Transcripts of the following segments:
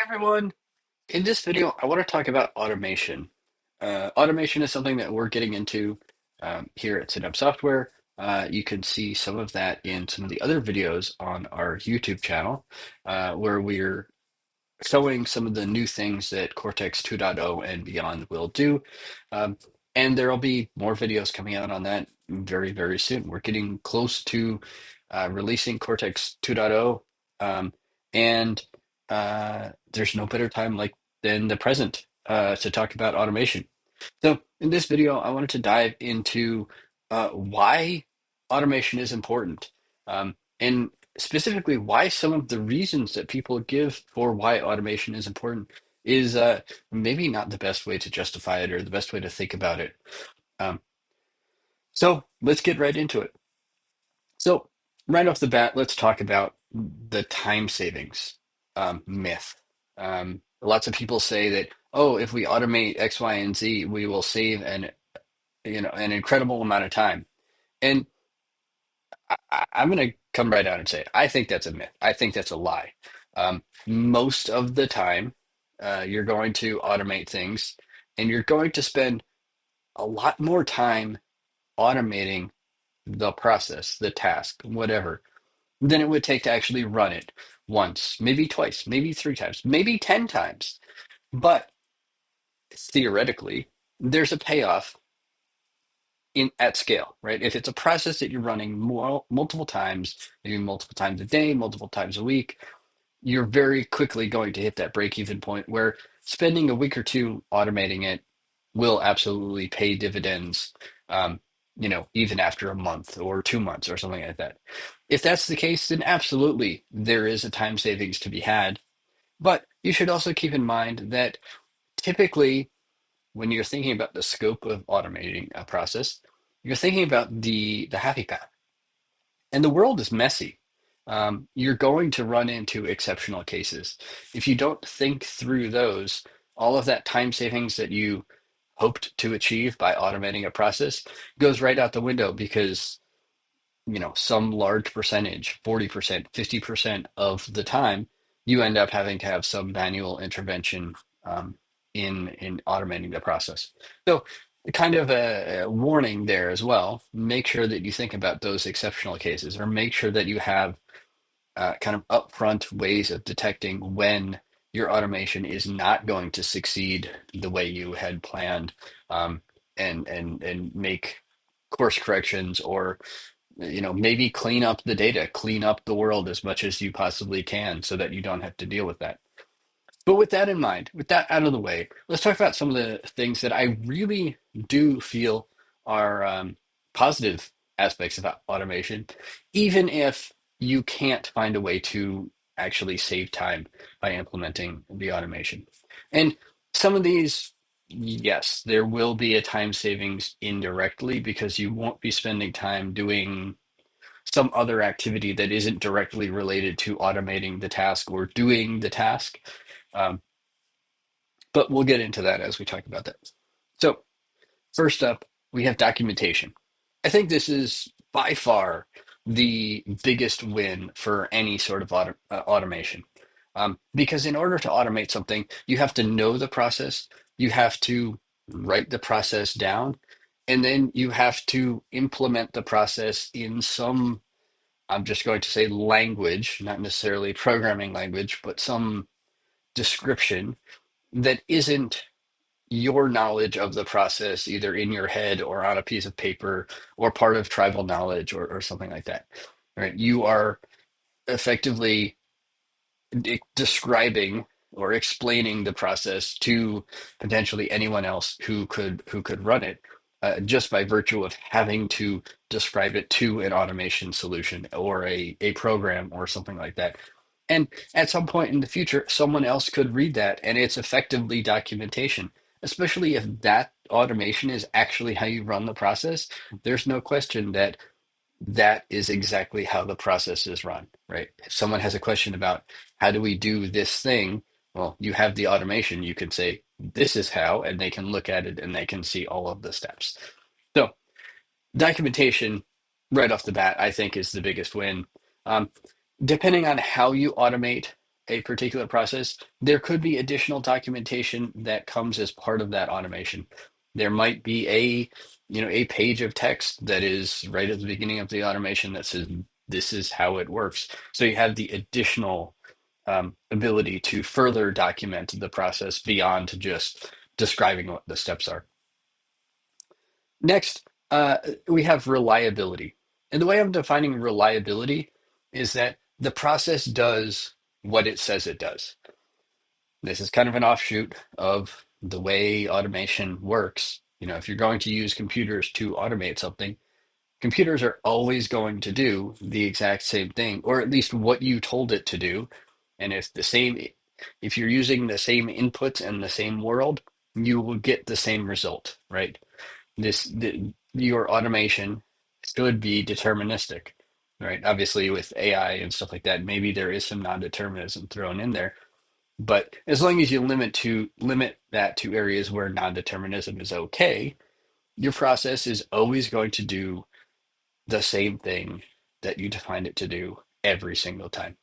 Everyone. In this video, I want to talk about automation. Automation is something that we're getting into here at SitUp Software. You can see some of that in some of the other videos on our YouTube channel, where we're showing some of the new things that Cortex 2.0 and beyond will do. Um, and there'll be more videos coming out on that very, very soon. We're getting close to releasing Cortex 2.0, and there's no better time like than the present to talk about automation. So in this video, I wanted to dive into why automation is important, and specifically why some of the reasons that people give for why automation is important is maybe not the best way to justify it or the best way to think about it. Um, so let's get right into it. So right off the bat, let's talk about the time savings myth. Lots of people say that, oh, if we automate X, Y, and Z, we will save an incredible amount of time. And I'm going to come right out and say, I think that's a myth. I think that's a lie. Most of the time, you're going to automate things, and you're going to spend a lot more time automating the process, the task, whatever, than it would take to actually run it once, maybe twice, maybe three times, maybe 10 times. But theoretically, there's a payoff in at scale, right? If it's a process that you're running multiple times, maybe multiple times a day, multiple times a week, you're very quickly going to hit that break-even point where spending a week or two automating it will absolutely pay dividends, even after a month or 2 months or something like that. If that's the case, then absolutely there is a time savings to be had. But you should also keep in mind that typically when you're thinking about the scope of automating a process, you're thinking about the happy path. And the world is messy. You're going to run into exceptional cases. If you don't think through those, all of that time savings that you hoped to achieve by automating a process goes right out the window because, some large percentage, 40%, 50% of the time, you end up having to have some manual intervention in automating the process. So, kind of a warning there as well. Make sure that you think about those exceptional cases, or make sure that you have kind of upfront ways of detecting when your automation is not going to succeed the way you had planned, and make course corrections, or maybe clean up the data, clean up the world as much as you possibly can so that you don't have to deal with that. But with that in mind, with that out of the way, let's talk about some of the things that I really do feel are positive aspects of automation, even if you can't find a way to actually save time by implementing the automation. And some of these, yes, there will be a time savings indirectly because you won't be spending time doing some other activity that isn't directly related to automating the task or doing the task. Um, but we'll get into that as we talk about that. So, first up, we have documentation. I think this is by far the biggest win for any sort of automation. Because in order to automate something, you have to know the process, you have to write the process down, and then you have to implement the process in some, I'm just going to say language, not necessarily programming language, but some description that isn't your knowledge of the process, either in your head or on a piece of paper or part of tribal knowledge, or something like that. Right? You are effectively describing or explaining the process to potentially anyone else who could run it, just by virtue of having to describe it to an automation solution or a program or something like that. And at some point in the future, someone else could read that, and it's effectively documentation, especially if that automation is actually how you run the process. There's no question that that is exactly how the process is run, right? If someone has a question about how do we do this thing, well, you have the automation. You can say, this is how, and they can look at it and they can see all of the steps. So, documentation right off the bat, I think, is the biggest win. Um, Depending on how you automate, a particular process, there could be additional documentation that comes as part of that automation. There might be a page of text that is right at the beginning of the automation that says this is how it works. So you have the additional ability to further document the process beyond just describing what the steps are. Next, we have reliability. And the way I'm defining reliability is that the process does what it says it does. This is kind of an offshoot of the way automation works. If you're going to use computers to automate something, computers are always going to do the exact same thing, or at least what you told it to do. And if you're using the same inputs and the same world, you will get the same result, right? Your automation should be deterministic, right? Obviously, with AI and stuff like that, maybe there is some non-determinism thrown in there, but as long as you limit that to areas where non-determinism is okay, your process is always going to do the same thing that you defined it to do every single time.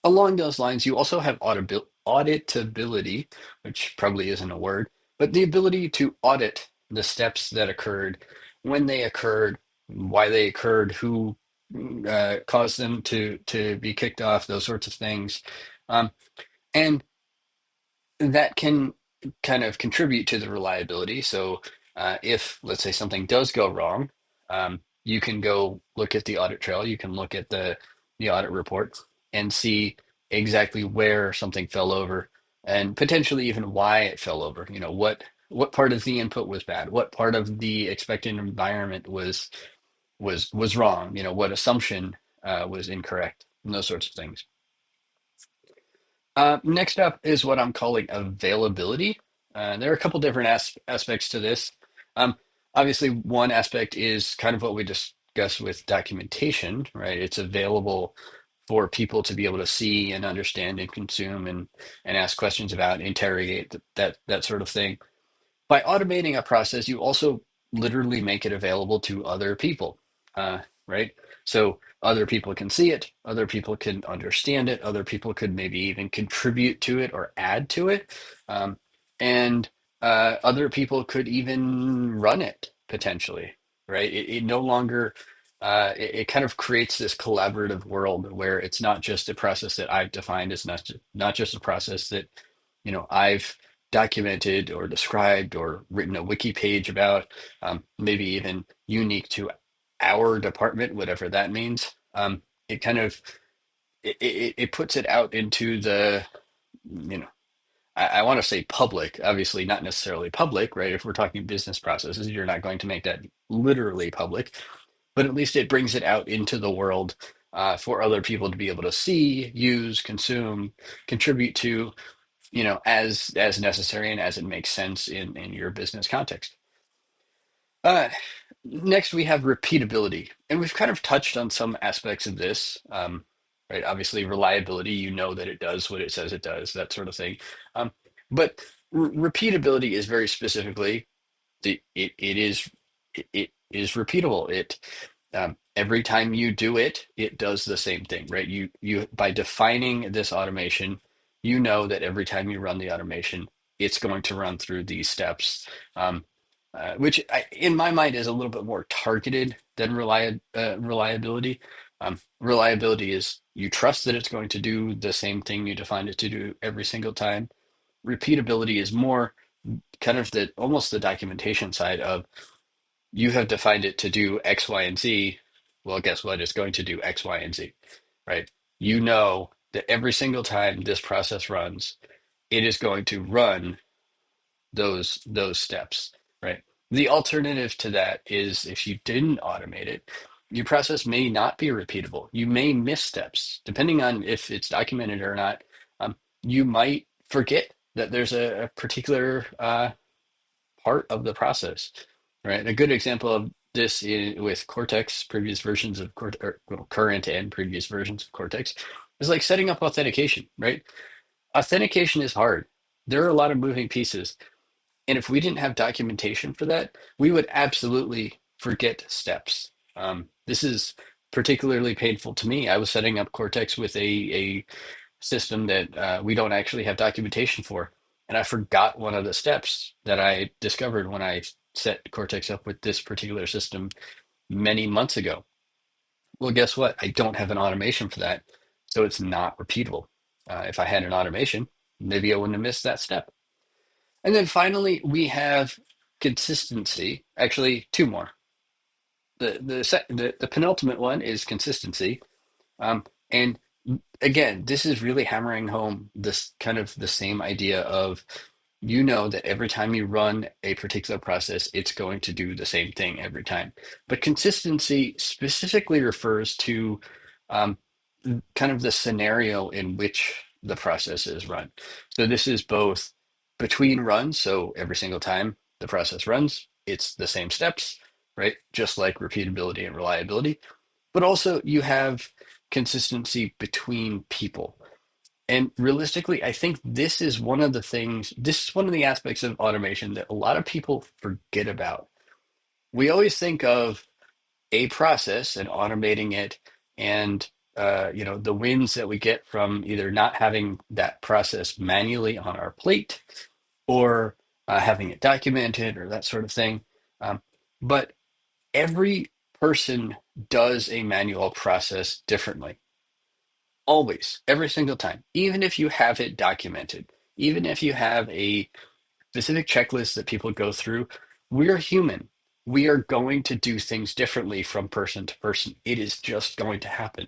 Along those lines, you also have auditability, which probably isn't a word, but the ability to audit the steps that occurred, when they occurred, why they occurred, who caused them to be kicked off, those sorts of things. And that can kind of contribute to the reliability. So if, let's say, something does go wrong, you can go look at the audit trail, you can look at the audit report and see exactly where something fell over and potentially even why it fell over. What part of the input was bad, what part of the expected environment was wrong, what assumption was incorrect, and those sorts of things. Next up is what I'm calling availability. There are a couple different aspects to this. Um, Obviously, one aspect is kind of what we discussed with documentation, right? It's available for people to be able to see and understand and consume and ask questions about, interrogate that sort of thing. By automating a process, you also literally make it available to other people, right? So other people can see it, other people can understand it, other people could maybe even contribute to it or add to it, and other people could even run it potentially, right? It no longer it kind of creates this collaborative world where it's not just a process that I've defined, it's not just a process that I've documented or described or written a wiki page about, maybe even unique to our department, whatever that means. It kind of it puts it out into the, you know, I want to say public, obviously not necessarily public, right? If we're talking business processes, you're not going to make that literally public, but at least it brings it out into the world for other people to be able to see, use, consume, contribute to, as necessary and as it makes sense in your business context. Uh, Next, we have repeatability, and we've kind of touched on some aspects of this. Right, obviously, reliability, that it does what it says it does, that sort of thing. But repeatability is very specifically it is repeatable. Every time you do it, it does the same thing, right? You by defining this automation, you know that every time you run the automation, it's going to run through these steps, which in my mind is a little bit more targeted than reliability. Reliability is you trust that it's going to do the same thing you defined it to do every single time. Repeatability is more kind of the almost the documentation side of you have defined it to do X, Y, and Z. Well, guess what? It's going to do X, Y, and Z, right? You know that every single time this process runs, it is going to run those steps, right? The alternative to that is if you didn't automate it, your process may not be repeatable. You may miss steps, depending on if it's documented or not. You might forget that there's a particular part of the process, right? A good example of this with Cortex, previous versions of current and previous versions of Cortex, is like setting up authentication, right? Authentication is hard. There are a lot of moving pieces. And if we didn't have documentation for that, we would absolutely forget steps. This is particularly painful to me. I was setting up Cortex with a system that we don't actually have documentation for. And I forgot one of the steps that I discovered when I set Cortex up with this particular system many months ago. Well, guess what? I don't have an automation for that, so it's not repeatable. If I had an automation, maybe I wouldn't have missed that step. And then finally, we have consistency. Actually, two more. The penultimate one is consistency. And again, this is really hammering home this kind of the same idea of that every time you run a particular process, it's going to do the same thing every time. But consistency specifically refers to um, kind of the scenario in which the process is run. So this is both between runs, so every single time the process runs, it's the same steps, right? Just like repeatability and reliability. But also you have consistency between people. And realistically, I think this is one of the aspects of automation that a lot of people forget about. We always think of a process and automating it and the wins that we get from either not having that process manually on our plate or having it documented or that sort of thing. Um, but every person does a manual process differently. Always, every single time, even if you have it documented, even if you have a specific checklist that people go through, we're human. We are going to do things differently from person to person. It is just going to happen.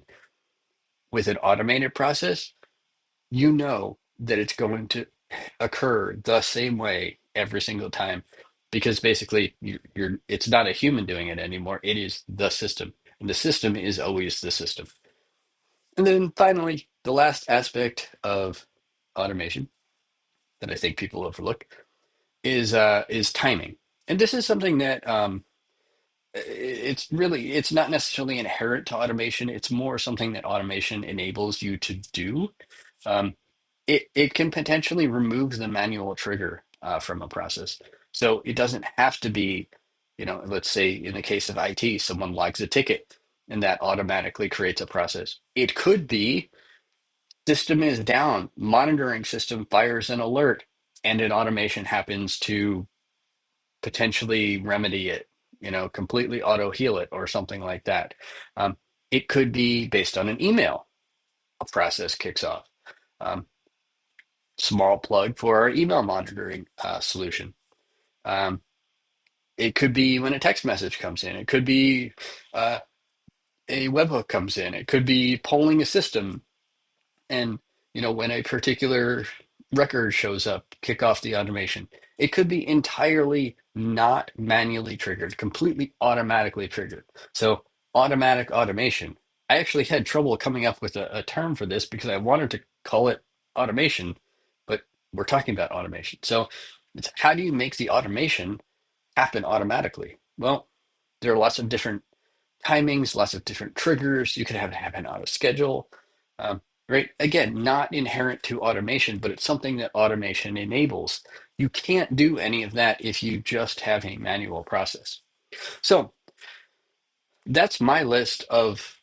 With an automated process, you know that it's going to occur the same way every single time because basically it's not a human doing it anymore. It is the system, and the system is always the system. And then finally, the last aspect of automation that I think people overlook is timing. And this is something that it's not necessarily inherent to automation. It's more something that automation enables you to do. Um, it can potentially remove the manual trigger from a process. So it doesn't have to be, let's say in the case of IT, someone logs a ticket and that automatically creates a process. It could be system is down, monitoring system fires an alert, and an automation happens to potentially remedy it, completely auto heal it or something like that. It could be based on an email, a process kicks off. Um, Small plug for our email monitoring solution. Um, it could be when a text message comes in. It could be uh, a webhook comes in. It could be polling a system. And when a particular record shows up, kick off the automation. It could be entirely not manually triggered, completely automatically triggered. So automatic automation. I actually had trouble coming up with a term for this because I wanted to call it automation, but we're talking about automation. So it's how do you make the automation happen automatically? Well, there are lots of different timings, lots of different triggers. You could have it happen out of schedule. Right? Again, not inherent to automation, but it's something that automation enables. You can't do any of that if you just have a manual process. So that's my list of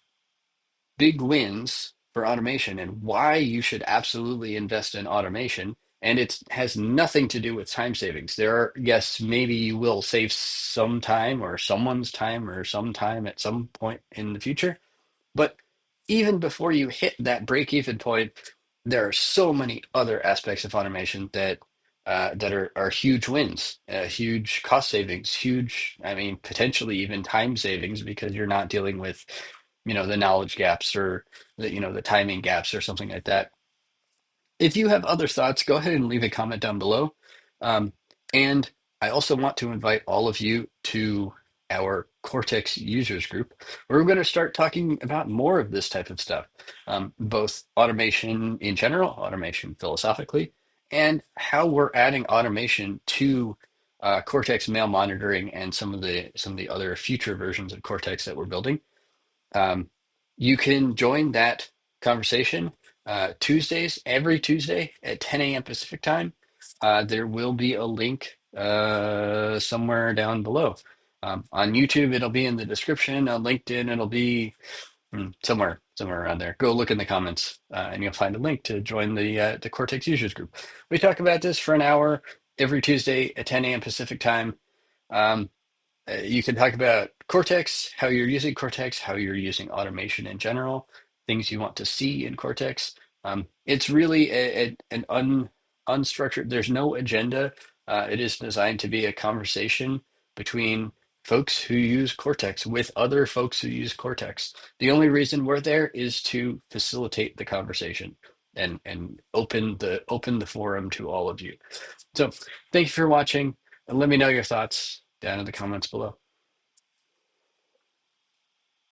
big wins for automation and why you should absolutely invest in automation. And it has nothing to do with time savings. There are, yes, maybe you will save some time or someone's time or some time at some point in the future. But even before you hit that break-even point, there are so many other aspects of automation that are huge wins, huge cost savings, huge, I mean, potentially even time savings because you're not dealing with, the knowledge gaps or the timing gaps or something like that. If you have other thoughts, go ahead and leave a comment down below. Um, and I also want to invite all of you to our Cortex users group, where we're going to start talking about more of this type of stuff, both automation in general, automation philosophically, and how we're adding automation to Cortex mail monitoring and some of the other future versions of Cortex that we're building. Um, you can join that conversation Tuesdays, every Tuesday at 10 a.m. Pacific time. There will be a link somewhere down below. On YouTube, it'll be in the description. On LinkedIn, it'll be Somewhere around there. Go look in the comments, and you'll find a link to join the Cortex users group. We talk about this for an hour every Tuesday at 10 a.m. Pacific time. Um, you can talk about Cortex, how you're using Cortex, how you're using automation in general, things you want to see in Cortex. It's really an unstructured, there's no agenda. It is designed to be a conversation between folks who use Cortex with other folks who use Cortex. The only reason we're there is to facilitate the conversation and open the forum to all of you. So thank you for watching, and let me know your thoughts down in the comments below.